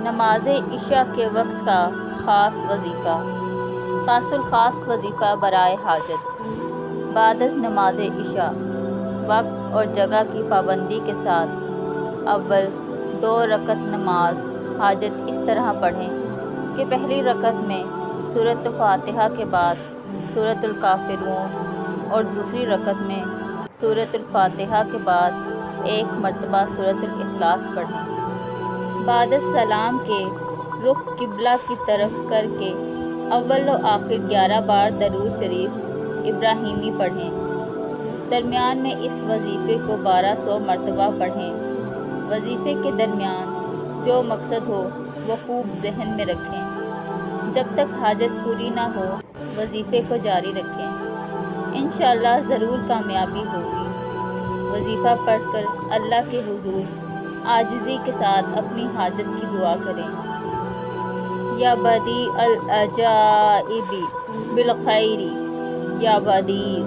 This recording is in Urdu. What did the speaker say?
نماز عشاء کے وقت کا خاص وظیفہ، خاص الخاص وظیفہ برائے حاجت۔ بعد از نماز عشاء وقت اور جگہ کی پابندی کے ساتھ اول 2 رکعت نماز حاجت اس طرح پڑھیں کہ پہلی رکعت میں سورۃ فاتحہ کے بعد سورۃ الکافرون اور دوسری رکعت میں سورۃ الفاتحہ کے بعد 1 مرتبہ سورۃ الاخلاص پڑھیں۔ بعد السلام کے رخ قبلہ کی طرف کر کے اول و آخر 11 بار درود شریف ابراہیمی پڑھیں۔ درمیان میں اس وظیفے کو 1200 مرتبہ پڑھیں۔ وظیفے کے درمیان جو مقصد ہو وہ خوب ذہن میں رکھیں۔ جب تک حاجت پوری نہ ہو وظیفے کو جاری رکھیں، انشاءاللہ ضرور کامیابی ہوگی۔ وظیفہ پڑھ کر اللہ کے حضور عاجزی کے ساتھ اپنی حاجت کی دعا کریں۔ یا بدیع العجائب بالخیر، یا بدیع